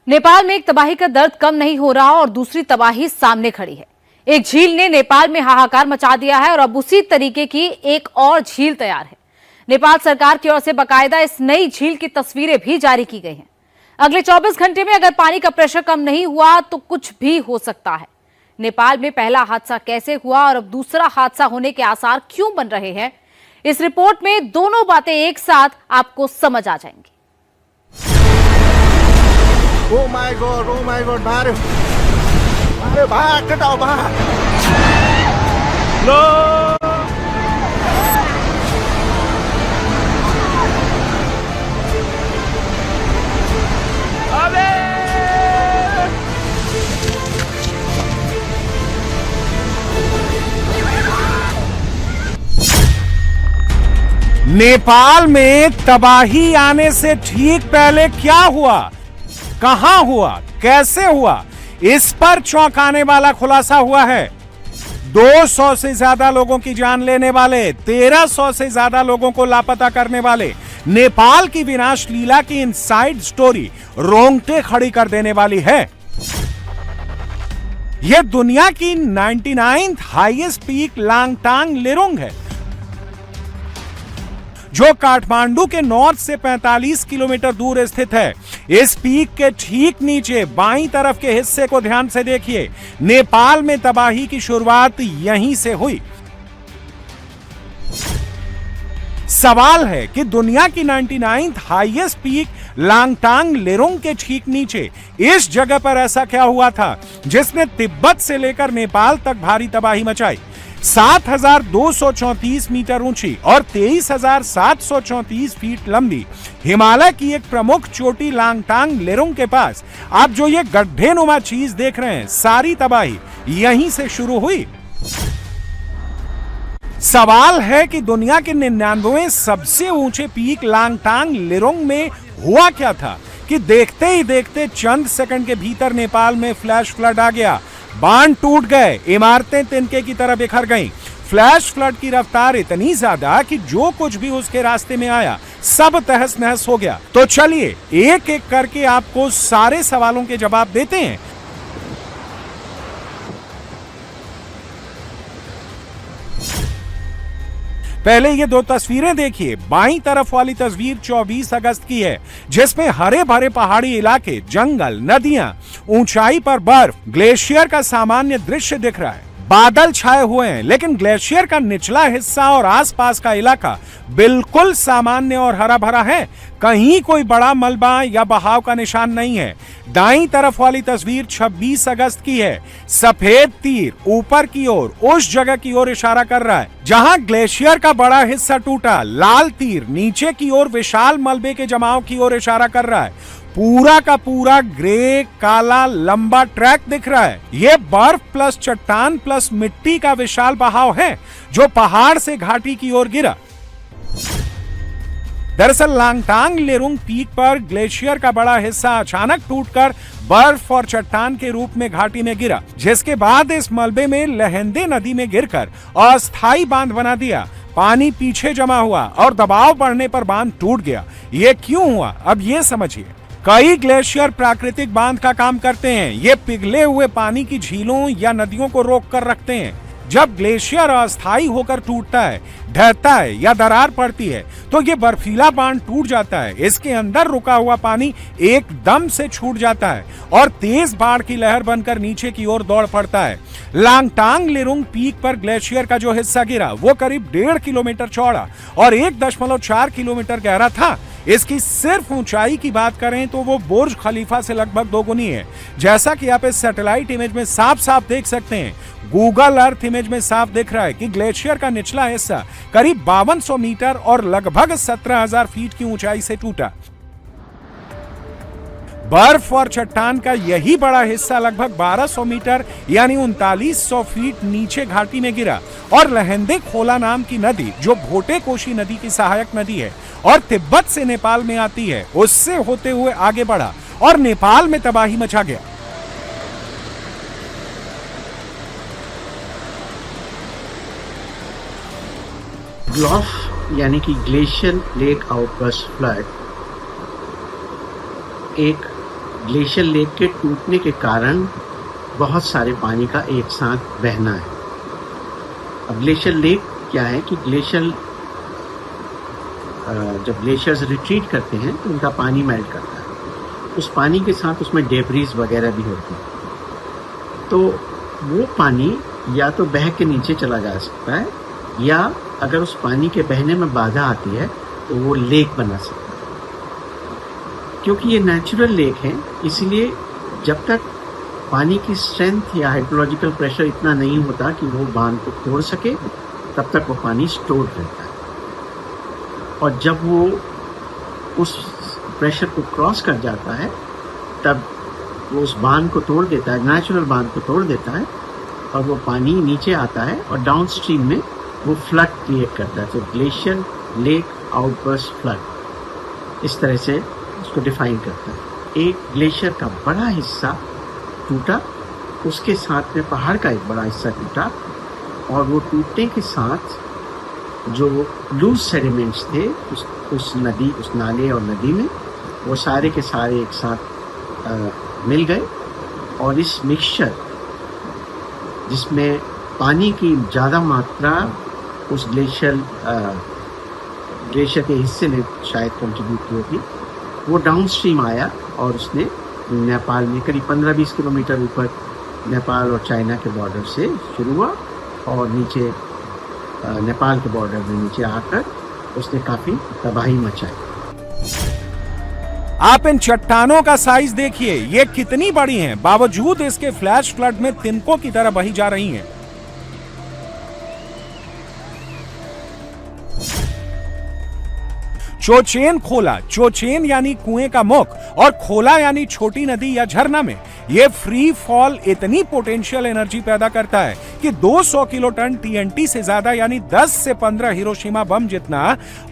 नेपाल में एक तबाही का दर्द कम नहीं हो रहा और दूसरी तबाही सामने खड़ी है। एक झील ने नेपाल में हाहाकार मचा दिया है और अब उसी तरीके की एक और झील तैयार है। नेपाल सरकार की ओर से बाकायदा इस नई झील की तस्वीरें भी जारी की गई हैं। अगले 24 घंटे में अगर पानी का प्रेशर कम नहीं हुआ तो कुछ भी हो सकता है। नेपाल में पहला हादसा कैसे हुआ और अब दूसरा हादसा होने के आसार क्यों बन रहे हैं, इस रिपोर्ट में दोनों बातें एक साथ आपको समझ आ जाएंगी। Oh my God, भारे भाग कटाओ भाग। लो अबे नेपाल में तबाही आने से ठीक पहले क्या हुआ, कहां हुआ, कैसे हुआ, इस पर चौंकाने वाला खुलासा हुआ है। 200 से ज्यादा लोगों की जान लेने वाले, 1300 से ज्यादा लोगों को लापता करने वाले नेपाल की विनाश लीला की इनसाइड स्टोरी रोंगटे खड़ी कर देने वाली है। यह दुनिया की 99th हाईएस्ट पीक लांगटांग लेरोंग है, जो काठमांडू के नॉर्थ से 45 किलोमीटर दूर स्थित है। इस पीक के ठीक नीचे बाईं तरफ के हिस्से को ध्यान से देखिए। नेपाल में तबाही की शुरुआत यहीं से हुई। सवाल है कि दुनिया की 99th हाईएस्ट पीक लांगटांग लेरोंग के ठीक नीचे इस जगह पर ऐसा क्या हुआ था जिसने तिब्बत से लेकर नेपाल तक भारी तबाही मचाई। 7,234 मीटर ऊंची और 23,734 फीट लंबी हिमालय की एक प्रमुख चोटी लांगटांग लेरोंग के पास आप जो ये गड्ढे नुमा चीज देख रहे हैं, सारी तबाही यहीं से शुरू हुई। सवाल है कि दुनिया के 99वें सबसे ऊंचे पीक लांगटांग लेरोंग में हुआ क्या था कि देखते ही देखते चंद सेकंड के भीतर नेपाल में फ्लैश फ्लड आ गया। बांध टूट गए, इमारतें तिनके की तरह बिखर गईं। फ्लैश फ्लड की रफ्तार इतनी ज्यादा कि जो कुछ भी उसके रास्ते में आया सब तहस नहस हो गया। तो चलिए एक एक करके आपको सारे सवालों के जवाब देते हैं। पहले ये दो तस्वीरें देखिए। बाईं तरफ वाली तस्वीर 24 अगस्त की है, जिसमें हरे भरे पहाड़ी इलाके, जंगल, नदियां, ऊंचाई पर बर्फ, ग्लेशियर का सामान्य दृश्य दिख रहा है। बादल छाए हुए हैं, लेकिन ग्लेशियर का निचला हिस्सा और आसपास का इलाका बिल्कुल सामान्य और हरा भरा है। कहीं कोई बड़ा मलबा या बहाव का निशान नहीं है। दाईं तरफ वाली तस्वीर 26 अगस्त की है। सफेद तीर ऊपर की ओर उस जगह की ओर इशारा कर रहा है जहां ग्लेशियर का बड़ा हिस्सा टूटा। लाल तीर नीचे की ओर विशाल मलबे के जमाव की ओर इशारा कर रहा है। पूरा का पूरा ग्रे काला लंबा ट्रैक दिख रहा है। यह बर्फ प्लस चट्टान प्लस मिट्टी का विशाल बहाव है जो पहाड़ से घाटी की ओर गिरा। दरअसल लांगटांग लेरोंग पीक पर ग्लेशियर का बड़ा हिस्सा अचानक टूटकर बर्फ और चट्टान के रूप में घाटी में गिरा, जिसके बाद इस मलबे में लहेंदे नदी में गिरकर अस्थायी बांध बना दिया। पानी पीछे जमा हुआ और दबाव बढ़ने पर बांध टूट गया। ये क्यों हुआ, अब ये समझिए। कई ग्लेशियर प्राकृतिक बांध का काम करते हैं। ये पिघले हुए पानी की झीलों या नदियों को रोक कर रखते हैं। जब ग्लेशियर अस्थायी होकर टूटता है, ढहता है या दरार पड़ती है तो ये बर्फीला बांध टूट जाता है। इसके अंदर रुका हुआ पानी एकदम से छूट जाता है और तेज बाढ़ की लहर बनकर नीचे की ओर दौड़ पड़ता है। लांगटांग लेरोंग पीक पर ग्लेशियर का जो हिस्सा गिरा वो करीब 1.5 किलोमीटर चौड़ा और 1.4 किलोमीटर गहरा था। इसकी सिर्फ ऊंचाई की बात करें तो वो बुर्ज खलीफा से लगभग दोगुनी है। जैसा कि आप इस सैटेलाइट इमेज में साफ साफ देख सकते हैं, गूगल अर्थ इमेज में साफ दिख रहा है कि ग्लेशियर का निचला हिस्सा करीब 5200 मीटर और लगभग 17,000 फीट की ऊंचाई से टूटा। बर्फ और चट्टान का यही बड़ा हिस्सा लगभग 1200 मीटर यानी 3900 फीट नीचे घाटी में गिरा और लहेंदे खोला नाम की नदी, जो भोटे कोशी नदी की सहायक नदी है और तिब्बत से नेपाल में आती है, उससे होते हुए आगे बढ़ा और नेपाल में तबाही मचा गया। ग्लॉफ यानी कि ग्लेशियल लेक आउटबर्स्ट फ्लड एक ग्लेशियर लेक के टूटने के कारण बहुत सारे पानी का एक साथ बहना है। अब ग्लेशियर लेक क्या है कि जब ग्लेशियर्स रिट्रीट करते हैं तो उनका पानी मेल्ट करता है। उस पानी के साथ उसमें डेब्रीज वगैरह भी होती है, तो वो पानी या तो बह के नीचे चला जा सकता है, या अगर उस पानी के बहने में बाधा आती है तो वो लेक बना सकता है। क्योंकि ये नेचुरल लेक है, इसलिए जब तक पानी की स्ट्रेंथ या हाइड्रोलॉजिकल प्रेशर इतना नहीं होता कि वो बांध को तोड़ सके, तब तक वो पानी स्टोर रहता है। और जब वो उस प्रेशर को क्रॉस कर जाता है, तब वो उस बांध को तोड़ देता है, नेचुरल बांध को तोड़ देता है, और वो पानी नीचे आता है और डाउन स्ट्रीम में वो फ्लड क्रिएट करता है। तो ग्लेशियर लेक आउटबर्स्ट फ्लड, इस तरह से उसको डिफाइन करता है। एक ग्लेशियर का बड़ा हिस्सा टूटा, उसके साथ में पहाड़ का एक बड़ा हिस्सा टूटा, और वो टूटने के साथ जो लूज सेडिमेंट्स थे उस नदी, उस नाले और नदी में, वो सारे के सारे एक साथ मिल गए, और इस मिक्सचर जिसमें पानी की ज़्यादा मात्रा उस ग्लेशियर के हिस्से में शायद कंट्रीब्यूट की होगी, वो डाउन स्ट्रीम आया और उसने नेपाल में करीब 15-20 किलोमीटर ऊपर नेपाल और चाइना के बॉर्डर से शुरू हुआ, और नीचे नेपाल के बॉर्डर में नीचे आकर उसने काफ़ी तबाही मचाई। आप इन चट्टानों का साइज देखिए, ये कितनी बड़ी हैं, बावजूद इसके फ्लैश फ्लड में तिनकों की तरह बही जा रही हैं। चोचेन खोला, चोचेन यानी कुएं का मुख, और खोला यानी छोटी नदी या झरना में ये फ्री फॉल इतनी पोटेंशियल एनर्जी पैदा करता है कि 200 किलोटन टीएनटी से ज्यादा यानी 10 से 15 हिरोशिमा बम जितना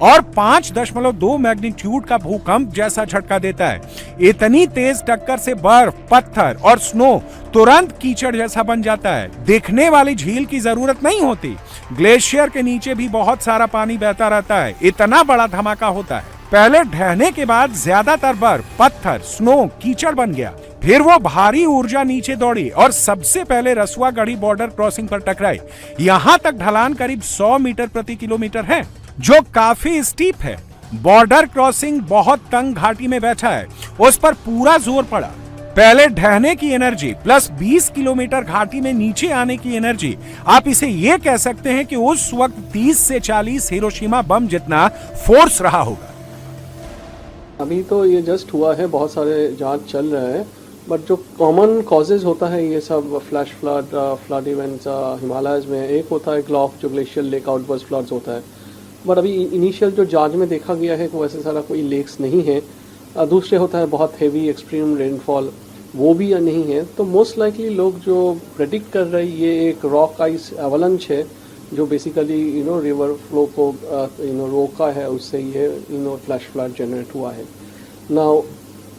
और 5.2 मैग्नीट्यूड का भूकंप जैसा झटका देता है। इतनी तेज टक्कर से बर्फ, पत्थर और स्नो तुरंत कीचड़ जैसा बन जाता है। देखने वाली झील की जरूरत नहीं होती, ग्लेशियर के नीचे भी बहुत सारा पानी बहता रहता है। इतना बड़ा धमाका होता है। पहले ढहने के बाद ज्यादातर बर्फ, पत्थर, स्नो कीचड़ बन गया। फिर वो भारी ऊर्जा नीचे दौड़ी और सबसे पहले रसुआगढ़ी बॉर्डर क्रॉसिंग पर टकराई। यहाँ तक ढलान करीब 100 मीटर प्रति किलोमीटर है, जो काफी स्टीप है। बॉर्डर क्रॉसिंग बहुत तंग घाटी में बैठा है, उस पर पूरा जोर पड़ा। पहले ढहने की एनर्जी प्लस 20 किलोमीटर घाटी में नीचे आने की एनर्जी, आप इसे ये कह सकते हैं कि उस वक्त 30 से 40 हिरोशिमा बम जितना फोर्स रहा होगा। अभी तो ये जस्ट हुआ है, बहुत सारे जांच चल रहे हैं, बट जो कॉमन कॉजेज होता है ये सब फ्लैश फ्लड इवेंट्स हिमालयज में, एक होता है ग्लॉफ जो ग्लेशियर लेक आउटबर्स्ट फ्लड्स होता है, बट अभी इनिशियल जो जांच में देखा गया है कि वैसे सारा कोई लेक्स नहीं है। दूसरे होता है बहुत हेवी एक्सट्रीम रेनफॉल, वो भी नहीं है। तो मोस्ट लाइकली लोग जो प्रेडिक्ट कर रहे हैं ये एक रॉक आइस एवलंच है जो बेसिकली रिवर फ्लो को रोका है, उससे ये फ्लैश फ्लड जनरेट हुआ है। Now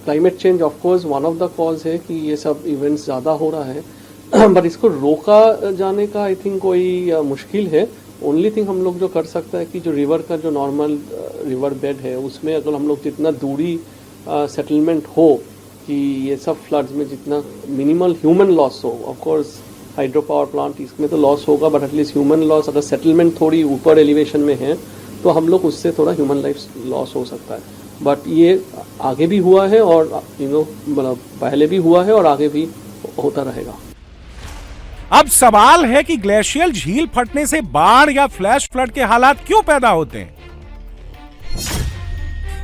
climate change of course one of the cause है कि ये सब इवेंट्स ज़्यादा हो रहा है बट इसको रोका जाने का आई थिंक कोई मुश्किल है। ओनली थिंग हम लोग जो कर सकते हैं कि जो रिवर का जो नॉर्मल रिवर बेड है उसमें अगर हम लोग जितना दूरी सेटलमेंट हो कि ये सब फ्लड्स में जितना मिनिमल ह्यूमन लॉस हो, of course hydro power plant इसमें तो लॉस होगा बट एटलीस्ट ह्यूमन लॉस अगर सेटलमेंट थोड़ी ऊपर एलिवेशन में है तो हम लोग उससे थोड़ा ह्यूमन लाइफ लॉस हो सकता है। बट ये आगे भी हुआ है और मतलब पहले भी हुआ है और आगे भी होता रहेगा। अब सवाल है कि ग्लेशियल झील फटने से बाढ़ या फ्लैश फ्लड के हालात क्यों पैदा होते हैं।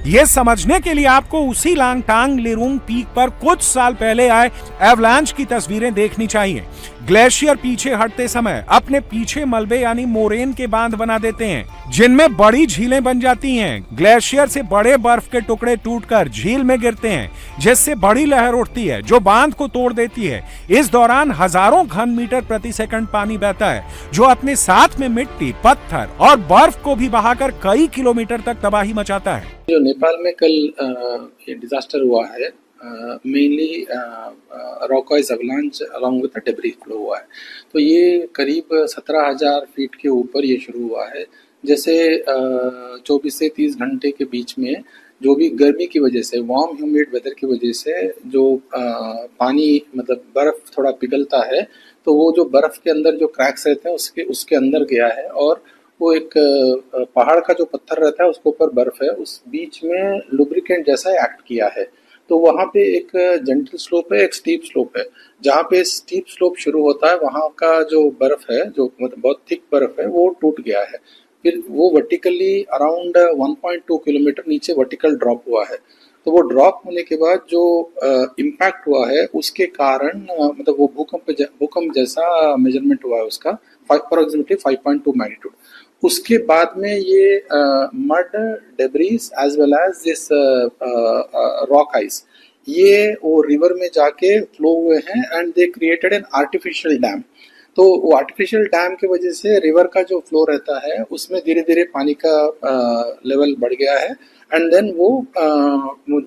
यह समझने के लिए आपको उसी लांगटांग लेरुंग पीक पर कुछ साल पहले आए एवलांच की तस्वीरें देखनी चाहिए। ग्लेशियर पीछे हटते समय अपने पीछे मलबे यानी मोरेन के बांध बना देते हैं जिनमें बड़ी झीलें बन जाती हैं। ग्लेशियर से बड़े बर्फ के टुकड़े टूटकर झील में गिरते हैं जिससे बड़ी लहर उठती है जो बांध को तोड़ देती है। इस दौरान हजारों घन मीटर प्रति सेकंड पानी बहता है जो अपने साथ में मिट्टी, पत्थर और बर्फ को भी बहाकर कई किलोमीटर तक तबाही मचाता है। जो नेपाल में कल ये डिजास्टर हुआ है mainly rockwise avalanche along with debris flow हुआ है। तो ये करीब 17,000 फीट के ऊपर ये शुरू हुआ है। जैसे 24 से 30 घंटे के बीच में जो भी गर्मी की वजह से, वार्म ह्यूमिड वेदर की वजह से जो पानी मतलब बर्फ थोड़ा पिघलता है, तो वो जो बर्फ के अंदर जो क्रैक्स रहते हैं उसके अंदर गया है, और वो एक पहाड़ का जो पत्थर रहता है उसके ऊपर बर्फ है, उस बीच में लुब्रिकेंट जैसा एक्ट किया है। तो वहाँ पे एक जेंटल स्लोप है, एक स्टीप स्लोप है। जहाँ पे स्टीप स्लोप शुरू होता है वहाँ का जो बर्फ है, जो मतलब बहुत थिक बर्फ है, वो टूट गया है। फिर वो वर्टिकली अराउंड 1.2 किलोमीटर नीचे वर्टिकल ड्रॉप हुआ है। तो वो ड्रॉप होने के बाद जो इम्पैक्ट हुआ है उसके कारण मतलब वो भूकंप जैसा मेजरमेंट हुआ है उसका, अप्रोक्सीमेटली 5.2 मैग्नीट्यूड। उसके बाद में ये mud debris as well as this rock ice, ये वो रिवर में जाके फ्लो हुए हैं and they created an artificial dam. तो वो आर्टिफिशियल डैम की वजह से रिवर का जो फ्लो रहता है उसमें धीरे धीरे पानी का लेवल बढ़ गया है, एंड देन वो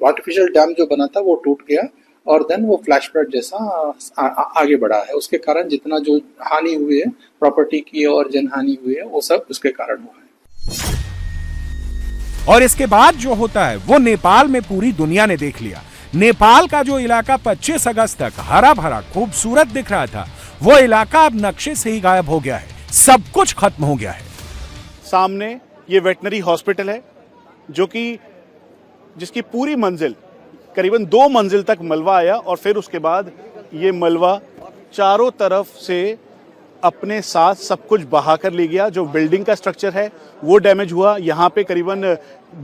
आर्टिफिशियल डैम जो बना था वो टूट गया, और देन वो फ्लैश फ्लड जैसा आगे बढ़ा है। उसके कारण जितना जो हानि हुई है प्रॉपर्टी की और जनहानि हुई है वो सब उसके कारण हुआ है। और इसके बाद जो होता है वो नेपाल में पूरी दुनिया ने देख लिया। नेपाल का जो इलाका 25 अगस्त तक हरा भरा खूबसूरत दिख रहा था, वो इलाका अब नक्शे से ही गायब हो गया है। सब कुछ खत्म हो गया है। सामने ये वेटनरी हॉस्पिटल है, जो कि जिसकी पूरी मंजिल करीबन 2 मंजिल तक मलबा आया, और फिर उसके बाद ये मलबा चारों तरफ से अपने साथ सब कुछ बहा कर ले गया। जो बिल्डिंग का स्ट्रक्चर है वो डैमेज हुआ। यहाँ पे करीबन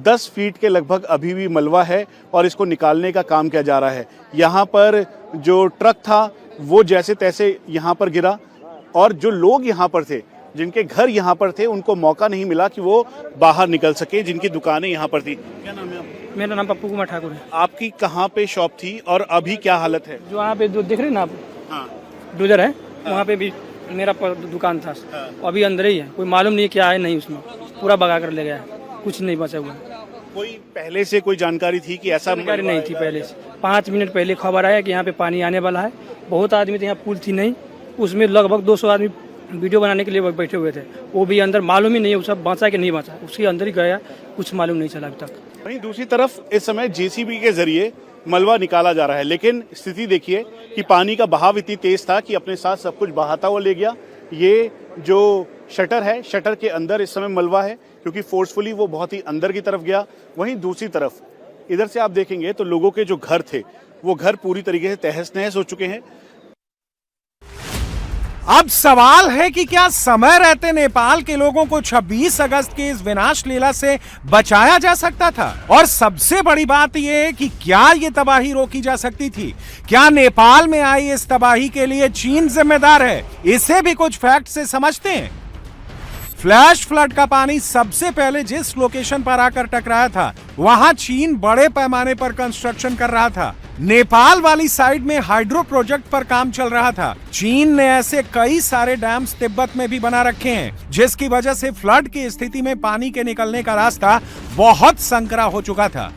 10 फीट के लगभग अभी भी मलबा है और इसको निकालने का काम किया जा रहा है। यहाँ पर जो ट्रक था वो जैसे तैसे यहाँ पर गिरा, और जो लोग यहाँ पर थे, जिनके घर यहाँ पर थे, उनको मौका नहीं मिला कि वो बाहर निकल सके, जिनकी दुकानें यहाँ पर थी। क्या नाम है आपका? मेरा नाम पप्पू कुमार ठाकुर है। आपकी कहाँ पे शॉप थी और अभी क्या हालत है? जो वहाँ पे देख रहे हैं ना आप, हाँ। डोजर है, वहाँ पे भी मेरा दुकान था। अभी अंदर ही है, कोई मालूम नहीं क्या है, नहीं उसमें पूरा भगा कर ले गया है, कुछ नहीं बचा हुआ। कोई पहले से कोई जानकारी थी कि ऐसा? जानकारी नहीं थी पहले से। 5 मिनट पहले खबर आया कि यहाँ पे पानी आने वाला है। बहुत आदमी थे, यहाँ पुल थी नहीं, उसमें लगभग 200 आदमी वीडियो बनाने के लिए बैठे हुए थे। वो भी अंदर मालूम ही नहीं है सब बचा कि नहीं बचा, उसके अंदर ही गया, कुछ मालूम नहीं चला अभी तक। वहीं दूसरी तरफ इस समय जेसीबी के जरिए मलबा निकाला जा रहा है, लेकिन स्थिति देखिए कि पानी का बहाव इतनी तेज था कि अपने साथ सब कुछ बहाता हुआ ले गया। ये जो शटर है, शटर के अंदर इस समय मलबा है, क्योंकि फोर्सफुली वो बहुत ही अंदर की तरफ गया। वहीं दूसरी तरफ इधर से आप देखेंगे तो लोगों के जो घर थे वो घर पूरी तरीके से तहस नहस हो चुके हैं। अब सवाल है कि क्या समय रहते नेपाल के लोगों को 26 अगस्त के इस विनाश लीला से बचाया जा सकता था? और सबसे बड़ी बात यह है कि क्या ये तबाही रोकी जा सकती थी? क्या नेपाल में आई इस तबाही के लिए चीन जिम्मेदार है? इसे भी कुछ फैक्ट से समझते हैं। फ्लैश फ्लड का पानी सबसे पहले जिस लोकेशन पर आकर टकराया था, वहां चीन बड़े पैमाने पर कंस्ट्रक्शन कर रहा था। नेपाल वाली साइड में हाइड्रो प्रोजेक्ट पर काम चल रहा था। चीन ने ऐसे कई सारे डैम्स तिब्बत में भी बना रखे हैं, जिसकी वजह से फ्लड की स्थिति में पानी के निकलने का रास्ता बहुत संकरा हो चुका था।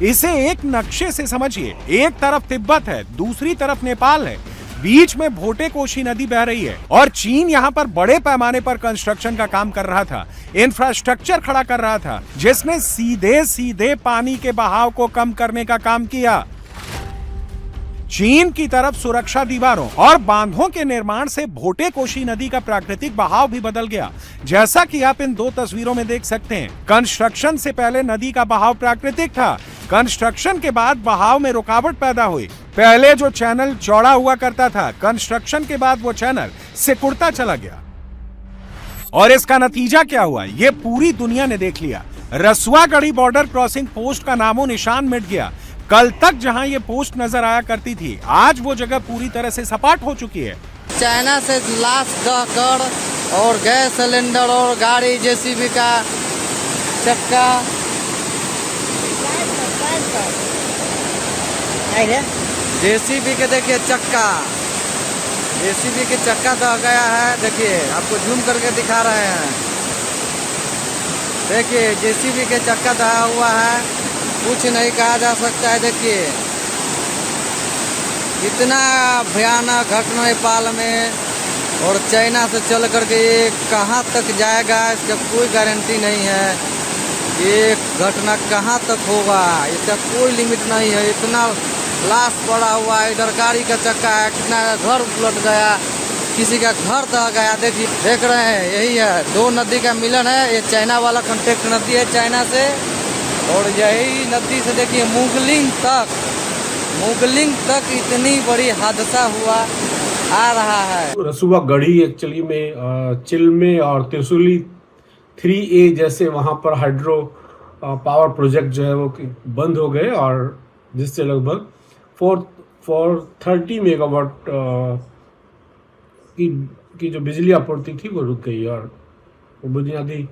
इसे एक नक्शे से समझिए। एक तरफ तिब्बत है, दूसरी तरफ नेपाल है, बीच में भोटे कोशी नदी बह रही है, और चीन यहाँ पर बड़े पैमाने पर कंस्ट्रक्शन का काम कर रहा था, इंफ्रास्ट्रक्चर खड़ा कर रहा था, जिसने सीधे सीधे पानी के बहाव को कम करने का काम किया। चीन की तरफ सुरक्षा दीवारों और बांधों के निर्माण से भोटे कोशी नदी का प्राकृतिक बहाव भी बदल गया, जैसा कि आप इन 2 तस्वीरों में देख सकते हैं। कंस्ट्रक्शन से पहले नदी का बहाव प्राकृतिक था, कंस्ट्रक्शन के बाद बहाव में रुकावट पैदा हुई। पहले जो चैनल चौड़ा हुआ करता था, कंस्ट्रक्शन के बाद वो चैनल सिकुड़ता चला गया। और इसका नतीजा क्या हुआ, ये पूरी दुनिया ने देख लिया। रसुआगढ़ी बॉर्डर क्रॉसिंग पोस्ट का नामो निशान मिट गया। कल तक जहां ये पोस्ट नजर आया करती थी, आज वो जगह पूरी तरह से सपाट हो चुकी है। चाइना से लाश दहकड़ और गैस सिलेंडर और गाड़ी जेसीबी का चक्का, जेसीबी के देखिए चक्का, जेसीबी के चक्का दह गया है। देखिए आपको जूम करके दिखा रहे हैं, देखिए जेसीबी के चक्का दहा हुआ है, कुछ नहीं कहा जा सकता है। देखिए इतना भयानक घटना नेपाल में, और चाइना से चल करके ये कहाँ तक जाएगा इसका कोई गारंटी नहीं है। ये घटना कहाँ तक होगा, इसका कोई लिमिट नहीं है। इतना लाश पड़ा हुआ है, इधर गाड़ी का चक्का है, कितना घर उलट गया, किसी का घर दह गया। देखिए, देख रहे हैं, यही है, दो नदी का मिलन है। ये चाइना वाला कॉन्टेक्ट नदी है चाइना से, और यही नदी से देखिए मुगलिंग तक इतनी बड़ी हादसा हुआ आ रहा है। रसुआ गढ़ी एक्चुअली में चिलमे और त्रिशूली 3A जैसे वहाँ पर हाइड्रो पावर प्रोजेक्ट जो है वो बंद हो गए, और जिससे लगभग 430 मेगावाट की जो बिजली आपूर्ति थी वो रुक गई, और बुनियादी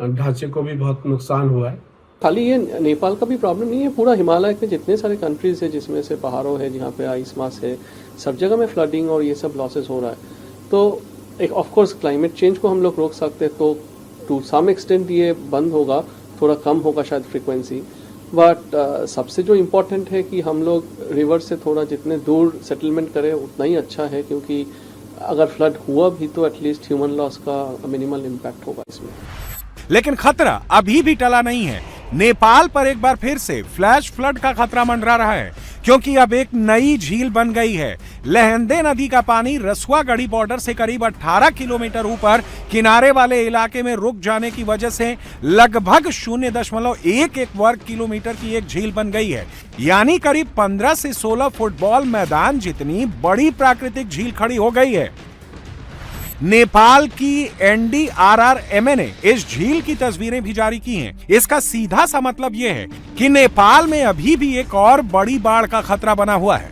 ढांचे को भी बहुत नुकसान हुआ है। खाली ये नेपाल का भी प्रॉब्लम नहीं है, पूरा हिमालय के जितने सारे कंट्रीज है जिसमें से पहाड़ों है, जहाँ पे आइस मास है, सब जगह में फ्लडिंग और ये सब लॉसेस हो रहा है। तो एक ऑफ कोर्स क्लाइमेट चेंज को हम लोग रोक सकते हैं, तो टू सम एक्सटेंट ये बंद होगा, थोड़ा कम होगा शायद फ्रीक्वेंसी, बट सबसे जो इम्पोर्टेंट है कि हम लोग रिवर से थोड़ा जितने दूर सेटलमेंट करें उतना ही अच्छा है, क्योंकि अगर फ्लड हुआ भी तो एटलीस्ट ह्यूमन लॉस का मिनिमल इम्पैक्ट होगा इसमें। लेकिन खतरा अभी भी टला नहीं है। नेपाल पर एक बार फिर से फ्लैश फ्लड का खतरा मंडरा रहा है, क्योंकि अब एक नई झील बन गई है। लहंदे नदी का पानी रसुआ गढ़ी बॉर्डर से करीब 18 किलोमीटर ऊपर किनारे वाले इलाके में रुक जाने की वजह से लगभग 0.11 वर्ग किलोमीटर की एक झील बन गई है। यानी करीब 15 से 16 फुटबॉल मैदान जितनी बड़ी प्राकृतिक झील खड़ी हो गई है। नेपाल की NDRRMA ने इस झील की तस्वीरें भी जारी की हैं। इसका सीधा सा मतलब यह है कि नेपाल में अभी भी एक और बड़ी बाढ़ का खतरा बना हुआ है।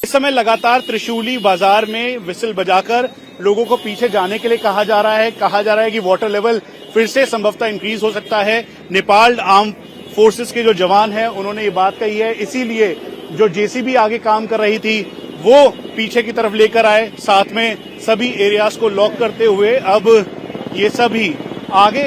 इस समय लगातार त्रिशूली बाजार में विसिल बजाकर लोगों को पीछे जाने के लिए कहा जा रहा है कि वाटर लेवल फिर से संभवतः इंक्रीज हो सकता है। नेपाल आर्म फोर्सेस के जो जवान हैं उन्होंने ये बात कही है, इसीलिए जो JCB आगे काम कर रही थी वो पीछे की तरफ लेकर आए, साथ में सभी एरियाज को लॉक करते हुए अब ये सभी आगे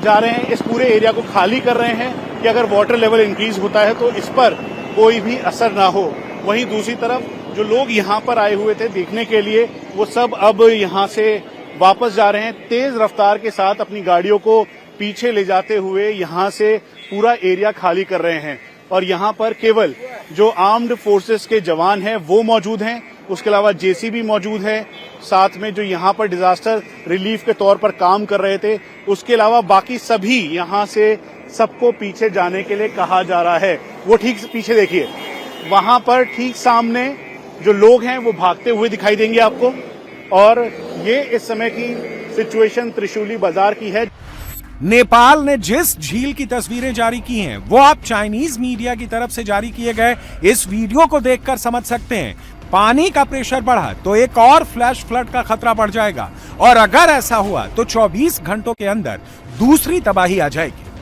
जा रहे हैं, इस पूरे एरिया को खाली कर रहे हैं कि अगर वाटर लेवल इंक्रीज होता है तो इस पर कोई भी असर ना हो। वहीं दूसरी तरफ जो लोग यहाँ पर आए हुए थे देखने के लिए, वो सब अब यहाँ से वापस जा रहे हैं, तेज रफ्तार के साथ अपनी गाड़ियों को पीछे ले जाते हुए यहाँ से पूरा एरिया खाली कर रहे हैं। और यहाँ पर केवल जो आर्म्ड फोर्सेस के जवान हैं वो मौजूद हैं, उसके अलावा JCB मौजूद है, साथ में जो यहाँ पर डिजास्टर रिलीफ के तौर पर काम कर रहे थे, उसके अलावा बाकी सभी यहाँ से सबको पीछे जाने के लिए कहा जा रहा है। वो ठीक पीछे देखिए, वहां पर ठीक सामने जो लोग हैं वो भागते हुए दिखाई देंगे आपको। और ये इस समय की सिचुएशन त्रिशूली बाजार की है। नेपाल ने जिस झील की तस्वीरें जारी की हैं, वो आप चाइनीज मीडिया की तरफ से जारी किए गए इस वीडियो को देखकर समझ सकते हैं। पानी का प्रेशर बढ़ा तो एक और फ्लैश फ्लड का खतरा बढ़ जाएगा, और अगर ऐसा हुआ तो 24 घंटों के अंदर दूसरी तबाही आ जाएगी।